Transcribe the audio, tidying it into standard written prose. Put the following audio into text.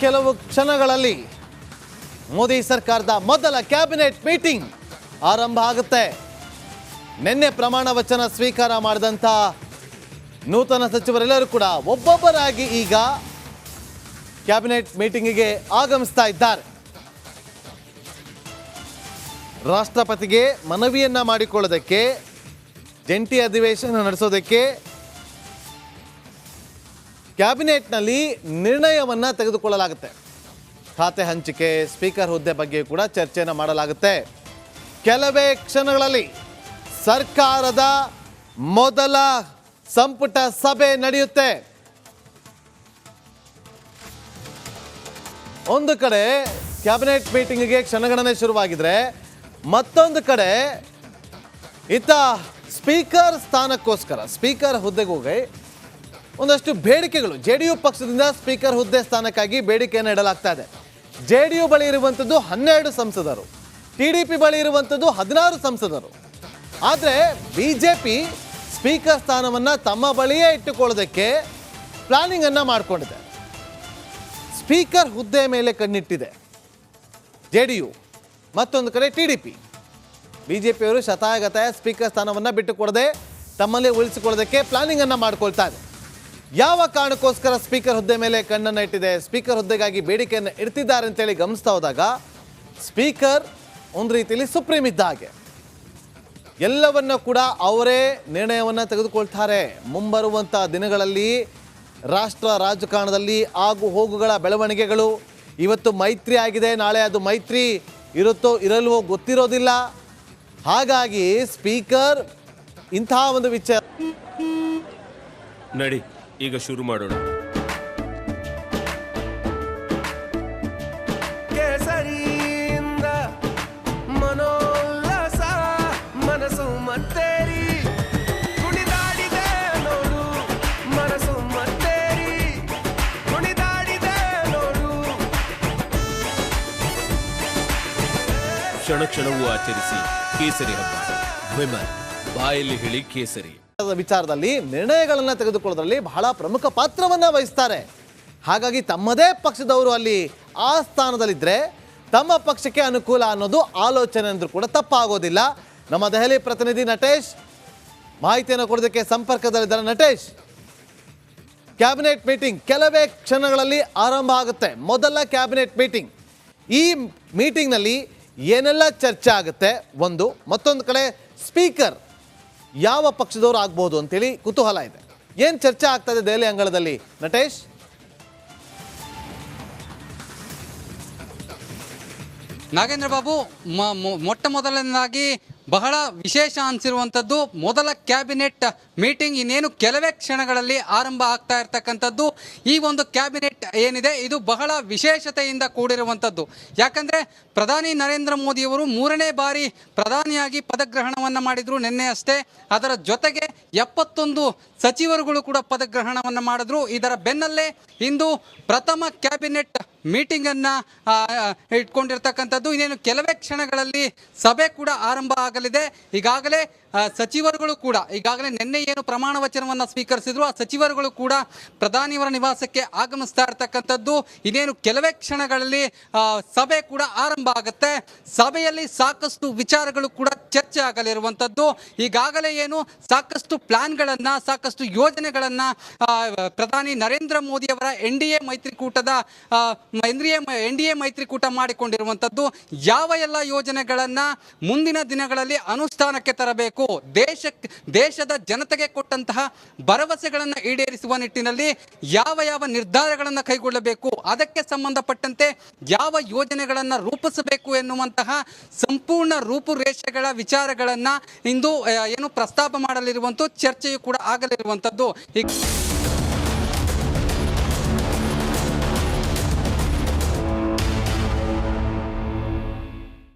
ಕೆಲವು ಕ್ಷಣಗಳಲ್ಲಿ ಮೋದಿ ಸರ್ಕಾರದ ಮೊದಲ ಕ್ಯಾಬಿನೆಟ್ ಮೀಟಿಂಗ್ ಆರಂಭ ಆಗುತ್ತೆ. ನಿನ್ನೆ ಪ್ರಮಾಣ ವಚನ ಸ್ವೀಕಾರ ಮಾಡಿದಂಥ ನೂತನ ಸಚಿವರೆಲ್ಲರೂ ಕೂಡ ಒಬ್ಬೊಬ್ಬರಾಗಿ ಈಗ ಕ್ಯಾಬಿನೆಟ್ ಮೀಟಿಂಗಿಗೆ ಆಗಮಿಸ್ತಾ ಇದ್ದಾರೆ. ರಾಷ್ಟ್ರಪತಿಗೆ ಮನವಿಯನ್ನ ಮಾಡಿಕೊಳ್ಳೋದಕ್ಕೆ, ಜಂಟಿ ಅಧಿವೇಶನ ನಡೆಸೋದಕ್ಕೆ ಕ್ಯಾಬಿನೆಟ್ನಲ್ಲಿ ನಿರ್ಣಯವನ್ನ ತೆಗೆದುಕೊಳ್ಳಲಾಗುತ್ತೆ. ಖಾತೆ ಹಂಚಿಕೆ, ಸ್ಪೀಕರ್ ಹುದ್ದೆ ಬಗ್ಗೆ ಕೂಡ ಚರ್ಚೆಯನ್ನು ಮಾಡಲಾಗುತ್ತೆ. ಕೆಲವೇ ಕ್ಷಣಗಳಲ್ಲಿ ಸರ್ಕಾರದ ಮೊದಲ ಸಂಪುಟ ಸಭೆ ನಡೆಯುತ್ತೆ. ಒಂದು ಕಡೆ ಕ್ಯಾಬಿನೆಟ್ ಮೀಟಿಂಗಿಗೆ ಕ್ಷಣಗಣನೆ ಶುರುವಾಗಿದ್ರೆ, ಮತ್ತೊಂದು ಕಡೆ ಇತ್ತ ಸ್ಪೀಕರ್ ಸ್ಥಾನಕ್ಕೋಸ್ಕರ, ಸ್ಪೀಕರ್ ಹುದ್ದೆಗೋಗಿ ಒಂದಷ್ಟು ಬೇಡಿಕೆಗಳು JDU ಪಕ್ಷದಿಂದ ಸ್ಪೀಕರ್ ಹುದ್ದೆ ಸ್ಥಾನಕ್ಕಾಗಿ ಬೇಡಿಕೆಯನ್ನು ಇಡಲಾಗ್ತಾ ಇದೆ. JDU ಬಳಿ ಇರುವಂಥದ್ದು 12 ಸಂಸದರು, TDP ಬಳಿ ಇರುವಂಥದ್ದು 16 ಸಂಸದರು. ಆದರೆ BJP ಸ್ಪೀಕರ್ ಸ್ಥಾನವನ್ನು ತಮ್ಮ ಬಳಿಯೇ ಇಟ್ಟುಕೊಳ್ಳೋದಕ್ಕೆ ಪ್ಲಾನಿಂಗ್ ಅನ್ನು ಮಾಡಿಕೊಂಡಿದೆ. ಸ್ಪೀಕರ್ ಹುದ್ದೆ ಮೇಲೆ ಕಣ್ಣಿಟ್ಟಿದೆ JDU, ಮತ್ತೊಂದು ಕಡೆ TDP. BJPಯವರು ಶತಾಯಗತಾಯ ಸ್ಪೀಕರ್ ಸ್ಥಾನವನ್ನು ಬಿಟ್ಟುಕೊಡದೆ ತಮ್ಮಲ್ಲಿ ಉಳಿಸಿಕೊಳ್ಳೋದಕ್ಕೆ ಪ್ಲಾನಿಂಗ್ ಅನ್ನು ಮಾಡ್ಕೊಳ್ತಾ ಇದೆ. ಯಾವ ಕಾರಣಕ್ಕೋಸ್ಕರ ಸ್ಪೀಕರ್ ಹುದ್ದೆ ಮೇಲೆ ಕಣ್ಣನ್ನು ಇಟ್ಟಿದೆ, ಸ್ಪೀಕರ್ ಹುದ್ದೆಗಾಗಿ ಬೇಡಿಕೆಯನ್ನು ಇಡ್ತಿದ್ದಾರೆ ಅಂತೇಳಿ ಗಮನಿಸ್ತಾ ಹೋದಾಗ, ಸ್ಪೀಕರ್ ಒಂದು ರೀತಿಯಲ್ಲಿ ಸುಪ್ರೀಂ ಇದ್ದ ಹಾಗೆ ಎಲ್ಲವನ್ನ ಕೂಡ ಅವರೇ ನಿರ್ಣಯವನ್ನು ತೆಗೆದುಕೊಳ್ತಾರೆ. ಮುಂಬರುವಂಥ ದಿನಗಳಲ್ಲಿ ರಾಷ್ಟ್ರ ರಾಜಕಾರಣದಲ್ಲಿ ಆಗು ಹೋಗುಗಳ ಬೆಳವಣಿಗೆಗಳು, ಇವತ್ತು ಮೈತ್ರಿ ಆಗಿದೆ, ನಾಳೆ ಅದು ಮೈತ್ರಿ ಇರುತ್ತೋ ಇರಲ್ವೋ ಗೊತ್ತಿರೋದಿಲ್ಲ. ಹಾಗಾಗಿ ಸ್ಪೀಕರ್ ಇಂತಹ ಒಂದು ವಿಚಾರ ನಡಿ ಈಗ ಶುರು ಮಾಡೋಣ. ಕೇಸರಿಯಿಂದ ಮನೋಲ್ಲಾಸ ಮನಸ್ಸು ಮತ್ತೇರಿ ಕುಣಿದಾಡಿದೆ ನೋಡು, ಮನಸ್ಸು ಮತ್ತೇರಿ ಕುಣಿದಾಡಿದೆ ನೋಡು. ಕ್ಷಣ ಕ್ಷಣವೂ ಆಚರಿಸಿ ಕೇಸರಿ ಹಬ್ಬ. ವಿಮಲ್ ಬಾಯಲ್ಲಿ ಹೇಳಿ ಕೇಸರಿ ವಿಚಾರದಲ್ಲಿ ನಿರ್ಣಯಗಳನ್ನು ತೆಗೆದುಕೊಳ್ಳೋದ್ರಲ್ಲಿ ಬಹಳ ಪ್ರಮುಖ ಪಾತ್ರವನ್ನು ವಹಿಸ್ತಾರೆ. ಹಾಗಾಗಿ ತಮ್ಮದೇ ಪಕ್ಷದವರು ಅಲ್ಲಿ ಆ ಸ್ಥಾನದಲ್ಲಿದ್ದರೆ ತಮ್ಮ ಪಕ್ಷಕ್ಕೆ ಅನುಕೂಲ ಅನ್ನೋದು ಆಲೋಚನೆ ಅಂದ್ರೂ ಕೂಡ ತಪ್ಪಾಗೋದಿಲ್ಲ. ನಮ್ಮ ದೆಹಲಿ ಪ್ರತಿನಿಧಿ ನಟೇಶ್ ಮಾಹಿತಿಯನ್ನು ಕೊಡೋದಕ್ಕೆ ಸಂಪರ್ಕದಲ್ಲಿದ್ದಾರೆ. ನಟೇಶ್, ಕ್ಯಾಬಿನೆಟ್ ಮೀಟಿಂಗ್ ಕೆಲವೇ ಕ್ಷಣಗಳಲ್ಲಿ ಆರಂಭ ಆಗುತ್ತೆ, ಮೊದಲ ಕ್ಯಾಬಿನೆಟ್ ಮೀಟಿಂಗ್. ಈ ಮೀಟಿಂಗ್ನಲ್ಲಿ ಏನೆಲ್ಲ ಚರ್ಚೆ ಆಗುತ್ತೆ, ಒಂದು, ಮತ್ತೊಂದು ಕಡೆ ಸ್ಪೀಕರ್ ಯಾವ ಪಕ್ಷದವರು ಆಗ್ಬೋದು ಅಂತೇಳಿ ಕುತೂಹಲ ಇದೆ. ಏನು ಚರ್ಚೆ ಆಗ್ತಾ ಇದೆ ದೆಹಲಿ ಅಂಗಳದಲ್ಲಿ ನಟೇಶ್? ನಾಗೇಂದ್ರ ಬಾಬು, ಮೊಟ್ಟ ಮೊದಲನೇದಾಗಿ ಬಹಳ ವಿಶೇಷ ಅನಿಸಿರುವಂಥದ್ದು ಮೊದಲ ಕ್ಯಾಬಿನೆಟ್ ಮೀಟಿಂಗ್ ಇನ್ನೇನು ಕೆಲವೇ ಕ್ಷಣಗಳಲ್ಲಿ ಆರಂಭ ಆಗ್ತಾ ಇರ್ತಕ್ಕಂಥದ್ದು. ಈ ಒಂದು ಕ್ಯಾಬಿನೆಟ್ ಏನಿದೆ ಇದು ಬಹಳ ವಿಶೇಷತೆಯಿಂದ ಕೂಡಿರುವಂಥದ್ದು. ಯಾಕಂದರೆ ಪ್ರಧಾನಿ ನರೇಂದ್ರ ಮೋದಿಯವರು 3ನೇ ಬಾರಿ ಪ್ರಧಾನಿಯಾಗಿ ಪದಗ್ರಹಣವನ್ನು ಮಾಡಿದರು ನಿನ್ನೆ ಅಷ್ಟೇ. ಅದರ ಜೊತೆಗೆ 71 ಸಚಿವರುಗಳು ಕೂಡ ಪದಗ್ರಹಣವನ್ನು ಮಾಡಿದ್ರು. ಇದರ ಬೆನ್ನಲ್ಲೇ ಇಂದು ಪ್ರಥಮ ಕ್ಯಾಬಿನೆಟ್ ಮೀಟಿಂಗನ್ನು ಇಟ್ಕೊಂಡಿರ್ತಕ್ಕಂಥದ್ದು. ಇನ್ನೇನು ಕೆಲವೇ ಕ್ಷಣಗಳಲ್ಲಿ ಸಭೆ ಕೂಡ ಆರಂಭ ಆಗಲಿದೆ. ಈಗಾಗಲೇ ಸಚಿವರುಗಳು ಕೂಡ ಈಗಾಗಲೇ ನಿನ್ನೆ ಏನು ಪ್ರಮಾಣ ವಚನವನ್ನು ಸ್ವೀಕರಿಸಿದ್ರು, ಆ ಸಚಿವರುಗಳು ಕೂಡ ಪ್ರಧಾನಿಯವರ ನಿವಾಸಕ್ಕೆ ಆಗಮಿಸ್ತಾ ಇರ್ತಕ್ಕಂಥದ್ದು. ಇನ್ನೇನು ಕೆಲವೇ ಕ್ಷಣಗಳಲ್ಲಿ ಸಭೆ ಕೂಡ ಆರಂಭ ಆಗುತ್ತೆ. ಸಭೆಯಲ್ಲಿ ಸಾಕಷ್ಟು ವಿಚಾರಗಳು ಕೂಡ ಚರ್ಚೆ ಆಗಲಿರುವಂಥದ್ದು. ಈಗಾಗಲೇ ಏನು ಸಾಕಷ್ಟು ಪ್ಲಾನ್ಗಳನ್ನು, ಸಾಕಷ್ಟು ಯೋಜನೆಗಳನ್ನು ಪ್ರಧಾನಿ ನರೇಂದ್ರ ಮೋದಿಯವರ NDA ಮೈತ್ರಿಕೂಟ ಮಾಡಿಕೊಂಡಿರುವಂಥದ್ದು. ಯಾವ ಎಲ್ಲ ಯೋಜನೆಗಳನ್ನು ಮುಂದಿನ ದಿನಗಳಲ್ಲಿ ಅನುಷ್ಠಾನಕ್ಕೆ ತರಬೇಕು, ದೇಶದ ಜನತೆಗೆ ಕೊಟ್ಟಂತಹ ಭರವಸೆಗಳನ್ನು ಈಡೇರಿಸುವ ನಿಟ್ಟಿನಲ್ಲಿ ಯಾವ ನಿರ್ಧಾರಗಳನ್ನು ಕೈಗೊಳ್ಳಬೇಕು, ಅದಕ್ಕೆ ಸಂಬಂಧಪಟ್ಟಂತೆ ಯಾವ ಯೋಜನೆಗಳನ್ನು ರೂಪಿಸಬೇಕು ಎನ್ನುವಂತಹ ಸಂಪೂರ್ಣ ರೂಪುರೇಷೆಗಳ ವಿಚಾರಗಳನ್ನು ಇಂದು ಏನು ಪ್ರಸ್ತಾಪ ಮಾಡಲಿರುವಂಥ ಚರ್ಚೆಯು ಕೂಡ ಆಗಲಿರುವಂಥದ್ದು.